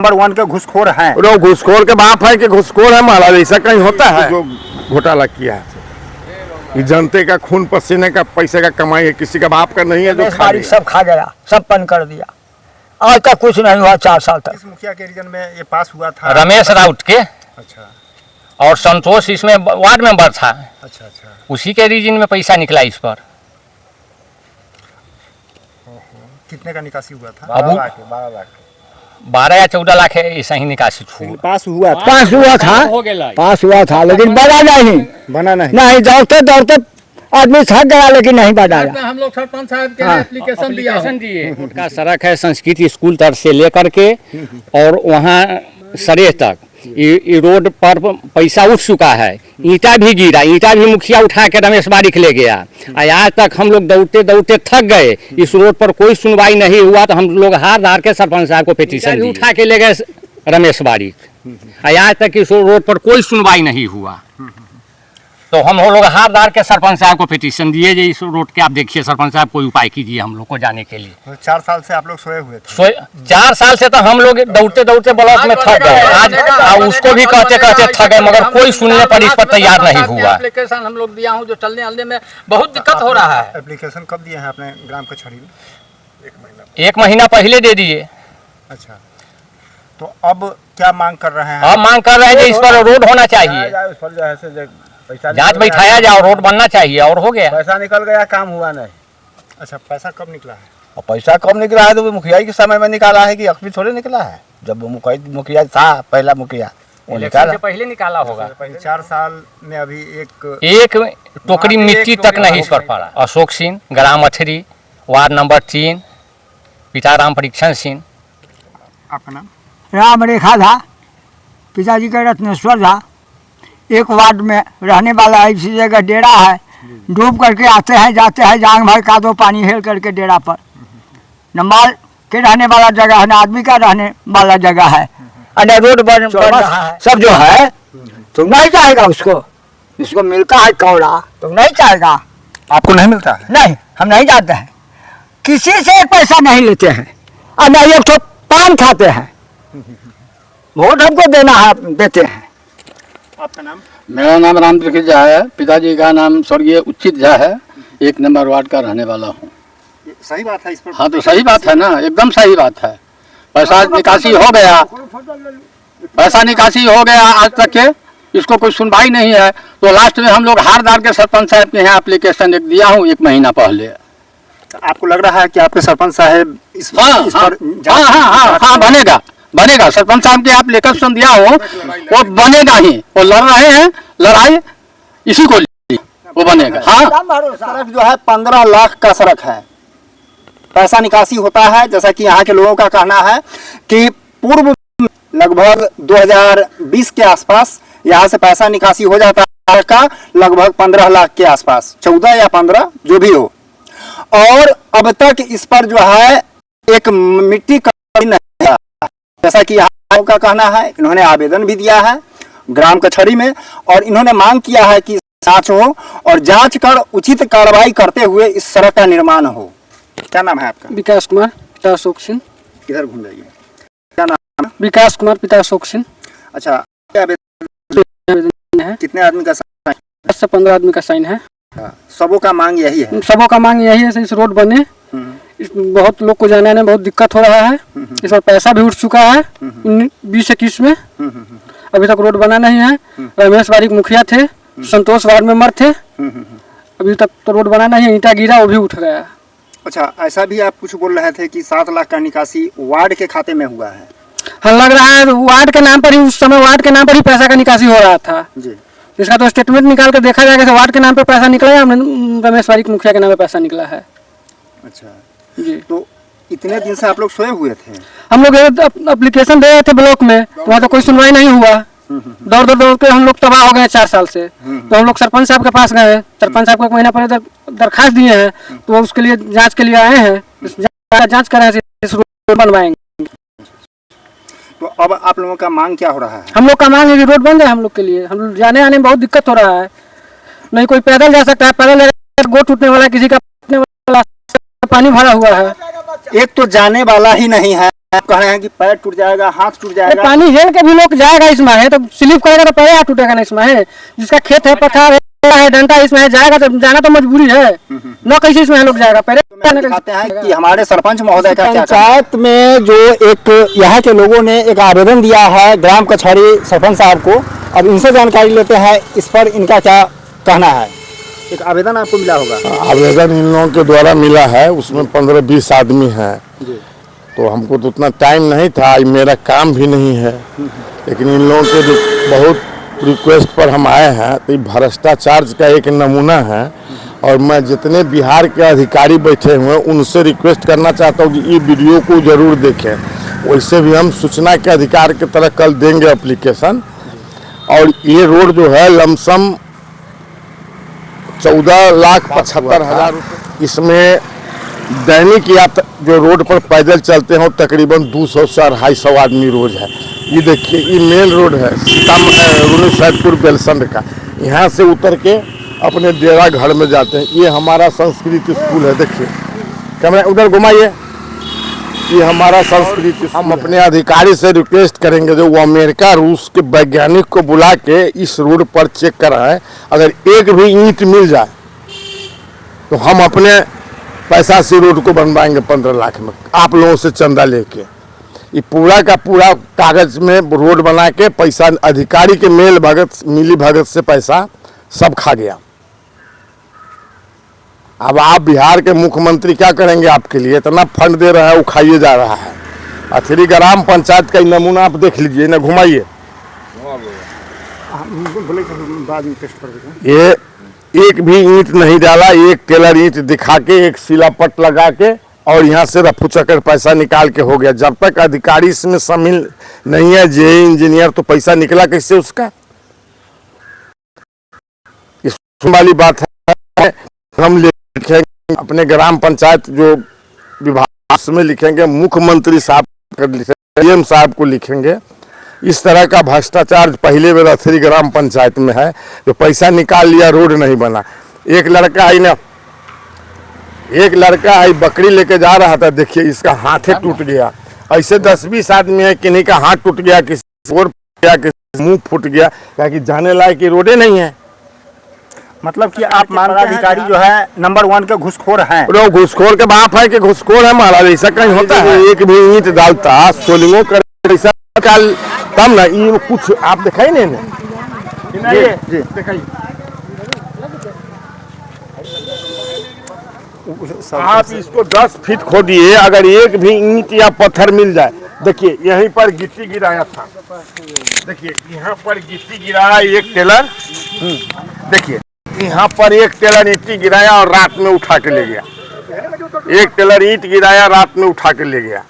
Number 1 के घुसखोर हैं। वो घुसखोर के बाप है कि घुसखोर है महाराज, ऐसा कहीं होता है? जो घोटाला किया है ये जनते का खून पसीने का पैसे का कमाई है, किसी का बाप का नहीं है जो सब खा गया, सब बंद कर दिया। आज तक कुछ नहीं हुआ 4 साल तक। इस मुखिया के रीजन में ये पास हुआ था रमेश राउत के। अच्छा। और संतोष इसमें वार्ड मेंबर था। अच्छा अच्छा। उसी के रीजन में पैसा निकला इस पर। कितने का निकासी हुआ था? 12 या 14 लाख ऐसा ही निकासी हुआ। पास हुआ था, पास हुआ था लेकिन बना नहीं दौड़ते दौड़ते आदमी थक गया लेकिन नहीं बनाया। हम लोग सरपंच साहब के एप्लीकेशन दिए। का सड़क है संस्कृत स्कूल तक से लेकर के और वहाँ सरेह तक ये रोड पर पैसा उठ चुका है। ईंटा भी गिरा, ईंटा भी मुखिया उठा के रमेश बारिक ले गया। आज तक हम लोग दौड़ते दौड़ते थक गए, इस रोड पर कोई सुनवाई नहीं हुआ तो हम लोग हार हार के सरपंच साहब को पिटीशन उठा के ले गए रमेश बारिक। आज तक इस रोड पर कोई सुनवाई नहीं हुआ तो हम लोग हार हार के सरपंच साहब को पिटीशन दिए जे इस रोड के आप देखिए सरपंच साहब कोई उपाय कीजिए हम लोग को जाने के लिए। 4 साल से आप लोग सोए हुए थे? 4 साल से तो हम लोग दौड़ते दौड़ते ब्लॉक में थक गए। आज उसको भी कहते कहते थक गए मगर कोई सुनने पर इस पर तैयार नहीं हुआ। एप्लीकेशन हम लोग दिया हूँ जो चलने आने में बहुत दिक्कत हो रहा है। एप्लीकेशन कब दिए हैं आपने ग्राम कचहरी में? 1 महीना पहले दे दिए। अच्छा, तो अब क्या मांग कर रहे हैं? अब मांग कर रहे हैं इस पर रोड होना चाहिए, जांच बैठाया जाए और रोड बनना चाहिए और हो गया। पैसा निकल गया, काम हुआ नहीं। अच्छा, पैसा कब निकला है? और पैसा कब निकला है तो वो मुखिया के समय में निकाला है कि अभी थोड़े निकला है। जब मुखिया था पहला मुखिया वो निकाला, पहले निकाला होगा। 4 साल में अभी एक टोकरी मिट्टी तक नहीं इस पर पड़ा। अशोक सिंह, ग्राम अथरी, वार्ड नंबर 3, पिता राम परीक्षण सिंह। आपका नाम? राम रेखा था, पिताजी का रत्नेश्वर था। एक वार्ड में रहने वाला इसी जगह डेरा है, डूब करके आते हैं जाते हैं, जांग भर का दो पानी हेल करके डेरा पर। न माल के रहने वाला जगह है, न आदमी का रहने वाला जगह है। अरे रोड बन रहा है सब जो है, तो नहीं चाहेगा उसको, जिसको मिलता है कौड़ा तो नहीं चाहेगा। आपको नहीं मिलता है? नहीं, हम नहीं जाते हैं, किसी से एक पैसा नहीं लेते हैं और नहीं एक तो पान खाते हैं। वोट हमको देना है, देते हैं। आपका नाम? मेरा नाम रामकृष्ण झा है, पिताजी का नाम स्वर्गीय उचित झा है। 1 नंबर वार्ड का रहने वाला हूँ। सही बात है इस पर? हाँ तो सही बात है ना, एकदम सही बात है। पैसा निकासी हो गया, पैसा निकासी हो गया, आज तक के इसको कोई सुनवाई नहीं है। तो लास्ट में हम लोग हार डाल के सरपंच साहब के यहाँ एप्लीकेशन एक दिया हूँ 1 महीना पहले। आपको लग रहा है कि आपके सरपंच साहब इस पर हाँ बनेगा सरपंच साहब के एप्लीकेशन दिया हो वो बनेगा ही। वो लड़ रहे हैं लड़ाई इसी को लिए, वो बनेगा। हाँ, सड़क जो है 15 लाख का सड़क है, पैसा निकासी होता है। जैसा कि यहाँ के लोगों का कहना है कि पूर्व लगभग 2020 के आसपास यहाँ से पैसा निकासी हो जाता है का लगभग 15 लाख के आसपास, 14 या 15 जो भी हो। और अब तक इस पर जो है एक मिट्टी का नहीं है, जैसा कि यहाँ का कहना है। इन्होंने आवेदन भी दिया है ग्राम कचहरी में और इन्होंने मांग किया है कि जांच हो और जांच कर उचित कार्रवाई करते हुए इस सड़क का निर्माण हो। क्या नाम है आपका? विकास कुमार, पिता अशोक सिंह। किधर घूम रही है? क्या नाम है? विकास कुमार, पिता अशोक सिंह। अच्छा, आवेदन है। कितने आदमी का साइन? 10 से 15 आदमी का साइन है। सबों का मांग यही है? सबों का मांग यही है इस रोड बने। बहुत लोग को जाने आने में बहुत दिक्कत हो रहा है। इस पर पैसा भी उठ चुका है 20-21 में, अभी तक रोड बना नहीं है। रमेश बारिक मुखिया थे, संतोष वार्ड मेंबर थे, अभी तक तो रोड बना नहीं है। ईंटा गिरा वो भी उठ गया। अच्छा, ऐसा भी आप कुछ बोल रहे थे कि 7 लाख का निकासी वार्ड के खाते में हुआ है? हाँ, लग रहा है वार्ड के नाम पर ही, उस समय वार्ड के नाम पर ही पैसा का निकासी हो रहा था जी। इसका तो स्टेटमेंट निकाल कर देखा जाएगा, वार्ड के नाम पर पैसा निकला है, रमेश बारिक मुखिया के नाम पर पैसा निकला है। अच्छा जी। तो इतने दिन से आप लोग सोए हुए थे? हम लोग एप्लीकेशन दे रहे थे ब्लॉक में, वहाँ तो कोई सुनवाई नहीं हुआ। दौड़ के हम लोग तबाह हो गए 4 साल से। तो हम लोग सरपंच साहब के पास गए, सरपंच साहब को 1 महीना पहले दरखास्त दिए हैं, तो वो उसके लिए जांच के लिए आए हैं। जांच कर रहे हैं, बनवाएंगे। तो अब आप लोगों का मांग क्या हो रहा है? हम लोग का मांग है कि रोड बन जाए हम लोग के लिए। हम लोग जाने आने में बहुत दिक्कत हो रहा है, नहीं कोई पैदल जा सकता है, पैदल गोट टूटने वाला, किसी का पानी भरा हुआ है। एक तो जाने वाला ही नहीं है, आप कह रहे हैं कि पैर टूट जाएगा, हाथ टूट ये जाएगा। पानी हेल के भी लोग जाएगा इसमें है, तो स्लिप करेगा तो पैर टूटेगा ना इसमें है। जिसका खेत है, पथार है, डंडा इसमें है, जाएगा तो जाना तो मजबूरी है न, कैसे इसमें लोग जाएगा पैर। दिखाते हैं कि हमारे सरपंच महोदय का क्या पंचायत में जो एक यहाँ के लोगों ने एक आवेदन दिया है ग्राम कचहरी सरपंच साहब को, अब इनसे जानकारी लेते हैं इस पर इनका क्या कहना है। एक आवेदन आपको मिला होगा। आवेदन इन लोगों के द्वारा मिला है, उसमें 15-20 आदमी हैं। तो हमको तो उतना टाइम नहीं था, मेरा काम भी नहीं है, लेकिन इन लोगों के जो बहुत रिक्वेस्ट पर हम आए हैं, तो ये भ्रष्टाचार का एक नमूना है। और मैं जितने बिहार के अधिकारी बैठे हुए हैं उनसे रिक्वेस्ट करना चाहता हूँ कि ये वीडियो को जरूर देखें। वैसे भी हम सूचना के अधिकार की तरह कल देंगे एप्लीकेशन। और ये रोड जो है लमसम 14,75,000, इसमें दैनिक यात्रा जो रोड पर पैदल चलते हैं तकरीबन 200 से 250 आदमी रोज है। ये देखिए, ये मेन रोड है सैदपुर बेलसंड का। यहाँ से उतर के अपने डेरा घर में जाते हैं। ये हमारा संस्कृत स्कूल है, देखिए कैमरा उधर घुमाइए, ये हमारा संस्कृत। हम अपने अधिकारी से रिक्वेस्ट करेंगे जो वो अमेरिका रूस के वैज्ञानिक को बुला के इस रोड पर चेक कराएं। अगर एक भी ईंट मिल जाए तो हम अपने पैसा से रोड को बनवाएंगे 15 लाख में, आप लोगों से चंदा लेके। ये पूरा का पूरा कागज में रोड बना के पैसा अधिकारी के मिली भगत से पैसा सब खा गया। अब आप बिहार के मुख्यमंत्री क्या करेंगे आपके लिए? इतना फंड दे रहा है, वो खाइए जा रहा है। अथरी ग्राम पंचायत का नमूना आप देख लीजिए ना, घुमाइए। ये एक भी ईंट नहीं डाला, एक टेलर ईंट दिखा के, एक सिलापट लगा के, और यहाँ से रफू चक्कर पैसा निकाल के हो गया। जब तक अधिकारी इसमें शामिल नहीं है, जे इंजीनियर, तो पैसा निकला कैसे उसका? इस वाली बात है। हम लिखेंगे अपने ग्राम पंचायत जो विभाग में लिखेंगे, मुख्यमंत्री साहब डीएम साहब को लिखेंगे। इस तरह का भ्रष्टाचार पहले बेर अथरी ग्राम पंचायत में है, जो पैसा निकाल लिया, रोड नहीं बना। एक लड़का है बकरी लेके जा रहा था, देखिए इसका हाथ टूट गया। ऐसे 10-20 आदमी है, किन्हीं का हाथ टूट गया, किसी और गया, किसी मुंह फूट गया, क्योंकि जाने लायक रोडे नहीं है। मतलब कि आप मानते हैं अधिकारी जो है नंबर 1 के घुसखोर हैं। घुसखोर के बाप है कि घुसखोर है महाराज, ऐसा कहीं होता है? एक भी ईंट डालता, सोलिंगो कर पैसा निकाल तब ना। ये कुछ आप दिखाई नहीं जी दिखाइए। आप इसको 10 फीट खोदिए, अगर एक भी ईंट या पत्थर मिल जाए। देखिए यहीं पर गिट्टी गिराया था, देखिए यहाँ पर गिट्टी गिराया एक टेलर, देखिए यहाँ पर एक टेलर ईंट गिराया और रात में उठा के ले गया। एक टेलर ईंट गिराया, रात में उठा के ले गया।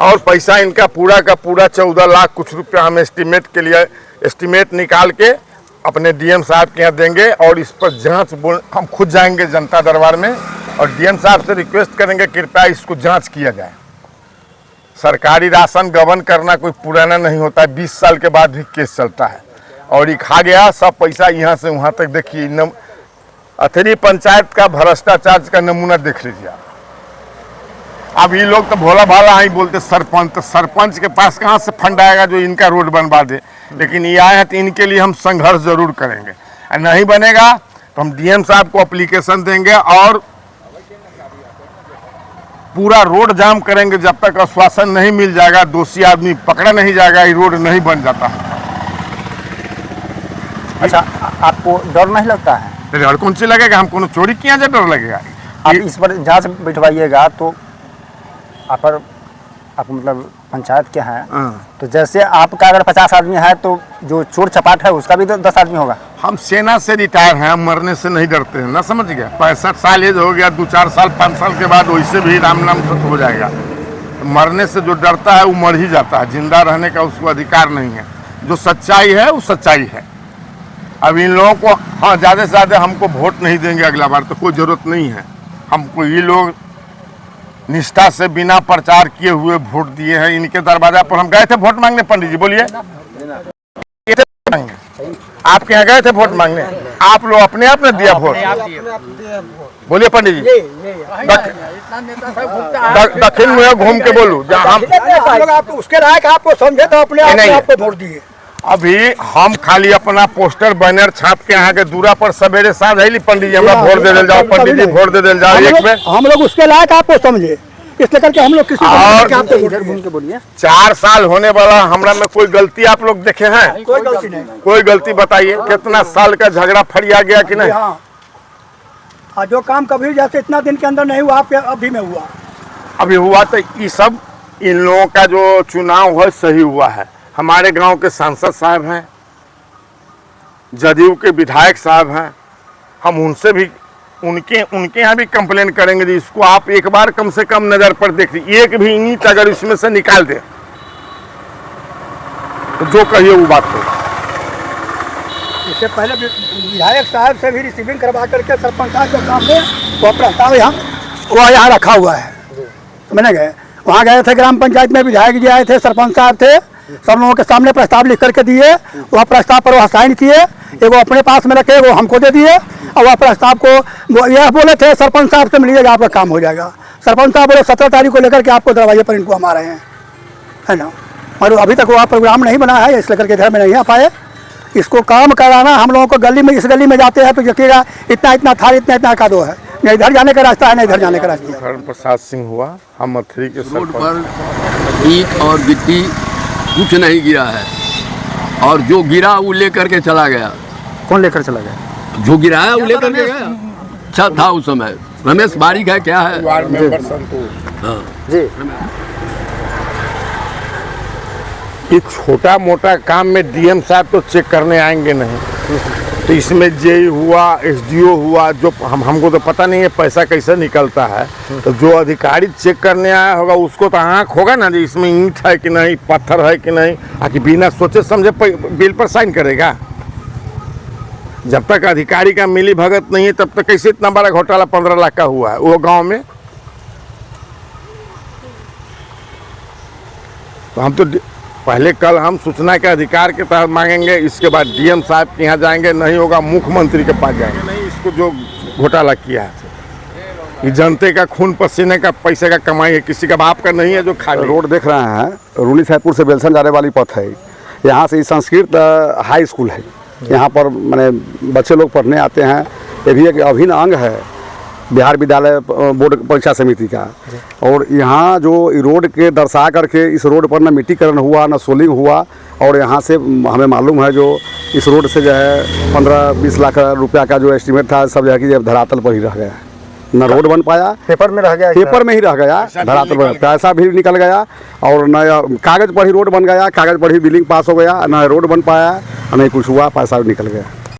और पैसा इनका पूरा का पूरा 14 लाख कुछ रुपया हम एस्टिमेट निकाल के अपने डीएम साहब के यहाँ देंगे। और इस पर जांच हम खुद जाएंगे जनता दरबार में, और डीएम साहब से रिक्वेस्ट करेंगे कृपया इसको जांच किया जाए। सरकारी राशन गबन करना कोई पुराना नहीं होता है, 20 साल के बाद भी केस चलता है। और ये खा गया सब पैसा यहाँ से वहाँ तक। देखिए अथरी पंचायत का भ्रष्टाचार का नमूना देख लीजिए। अब ये लोग तो भोला भाला ही बोलते सरपंच, तो सरपंच के पास कहाँ से फंड आएगा जो इनका रोड बनवा दे? लेकिन ये आए हैं तो इनके लिए हम संघर्ष जरूर करेंगे। नहीं बनेगा तो हम डीएम साहब को एप्लीकेशन देंगे और पूरा रोड जाम करेंगे जब तक आश्वासन नहीं मिल जाएगा, दोषी आदमी पकड़ा नहीं जाएगा, ये रोड नहीं बन जाता है। अच्छा, आपको डर नहीं लगता है? डर कौन सी लगेगा? हम कोनो चोरी किया जाए डर लगेगा? आप इस पर जांच बिठवाइएगा तो आप मतलब पंचायत के हैं, तो जैसे आपका अगर 50 आदमी है तो जो चोर चपाट है उसका भी 10 आदमी होगा। हम सेना से रिटायर हैं, हम मरने से नहीं डरते हैं ना, समझ गया? 65 साल एज हो गया, 2-4 साल 5 साल के बाद वैसे भी राम नाम खत्म हो जाएगा। मरने से जो डरता है वो मर ही जाता है, जिंदा रहने का उसको अधिकार नहीं है। जो सच्चाई है वो सच्चाई है। अब इन लोगों को हाँ ज़्यादा से ज़्यादा हमको वोट नहीं देंगे अगला बार, तो कोई ज़रूरत नहीं है हमको। ये लोग निष्ठा से बिना प्रचार किए हुए वोट दिए हैं। इनके दरवाजा पर हम गए थे वोट मांगने। पंडित जी बोलिए, आपके यहाँ गए थे वोट मांगने? आप लोग अपने आप ने दिया वोट? बोलिए पंडित जी। दक्षिण में घूम के बोलू जहाँ हम लोग आपको उसके लायक आपको समझे तो अपने आप नहीं, आपको वोट दिए। अभी हम खाली अपना पोस्टर बैनर छाप के यहाँ के दूरा पर सवेरे साँझ है पंडित जी हमरा वोट दे दिल जाओ, पंडित जी वोट दे दिल जाओ एक में। हम लोग उसके लायक आपको समझे, इसलिए करके हम लोग किसी और इधर घूम के बोलिए। 4 साल होने वाला हमरा में कोई गलती आप लोग देखे हैं? कोई गलती नहीं। कोई गलती बताइए, कितना साल का झगड़ा फरिया गया कि नहीं? हाँ, जो काम कभी जैसे इतना दिन के अंदर नहीं हुआ, आपके अभी में हुआ। अभी हुआ तो ये सब इन लोगों का जो चुनाव है सही हुआ है। हमारे गांव के सांसद साहब हैं, जदयू के विधायक साहब हैं, हम उनसे भी उनके यहाँ भी कंप्लेन करेंगे जी इसको आप एक बार कम से कम नज़र पर देख लीजिए, एक भी ईंट अगर इसमें से निकाल दे तो जो कहिए वो बात हो। इससे पहले विधायक साहब से भी रिसीविंग करवा करके सरपंच साहब के सामने वो प्रस्ताव यहाँ रखा हुआ है। समझ गए, वहाँ गए थे ग्राम पंचायत में, विधायक जी आए थे, सरपंच साहब थे, सब लोगों के सामने प्रस्ताव लिख करके दिए। वह प्रस्ताव पर वह साइन किए, वो अपने पास में रखे, वो हमको दे दिए। और वह प्रस्ताव को वो यह बोले थे सरपंच साहब से मिलिएगा आपका काम हो जाएगा। सरपंच साहब बोले 17 तारीख को लेकर के आपको दरवाजे पर इनको हम आ रहे हैं, है ना। और अभी तक वह प्रोग्राम नहीं बना है, इसलिए करके घर में नहीं आ पाए। इसको काम कराना हम लोगों को गली में, इस गली में जाते हैं तो देखिएगा इतना थाल इतना का दो है, न इधर जाने का रास्ता है न इधर जाने का रास्ता है। धर्म प्रसाद सिंह हुआ, हम मथुरी के रोड पर ईंट और गिट्टी कुछ नहीं गिरा है, और जो गिरा वो लेकर के चला गया। कौन लेकर चला गया? जो गिराया वो लेकर के गया। अच्छा था उस समय, रमेश बारिक है क्या है? वार्ड मेंबर संतोष। हाँ जी, ये छोटा मोटा काम में डीएम साहब तो चेक करने आएंगे नहीं, तो इसमें जेई हुआ, एसडीओ हुआ, जो हमको तो पता नहीं है पैसा कैसे निकलता है। तो जो अधिकारी चेक करने आया होगा उसको तो आँख होगा ना जी इसमें ईंट है कि नहीं, पत्थर है कि नहीं, आखिर बिना सोचे समझे बिल पर साइन करेगा। जब तक अधिकारी का मिली भगत नहीं है तब तक कैसे इतना बड़ा घोटाला 15 लाख का हुआ है वो गाँव में। तो हम तो पहले कल हम सूचना के अधिकार के तहत मांगेंगे, इसके बाद डीएम साहब के यहाँ जाएंगे, नहीं होगा मुख्यमंत्री के पास जाएंगे। नहीं, इसको जो घोटाला किया है ये जनते का खून पसीने का पैसे का कमाई है, किसी का बाप का नहीं है जो खा। रोड देख रहे हैं, रूनी साहेबपुर से बेलसन जाने वाली पथ है। यहाँ से संस्कृत हाई स्कूल है, यहाँ पर माने बच्चे लोग पढ़ने आते हैं। ये भी एक अभिन्न अंग है बिहार विद्यालय बोर्ड परीक्षा समिति का। और यहाँ जो रोड के दर्शा करके इस रोड पर न मिट्टीकरण हुआ न सोलिंग हुआ, और यहाँ से हमें मालूम है जो इस रोड से जो है 15-20 लाख रुपया का जो एस्टीमेट था सब जगह की धरातल पर ही रह गया, न रोड बन पाया, पेपर में रह गया, पेपर में ही रह गया, धरातल पर पैसा भी निकल गया, और न कागज़ पर ही रोड बन गया, कागज़ पर ही बिलिंग पास हो गया, न रोड बन पाया, नहीं कुछ हुआ, पैसा भी निकल गया।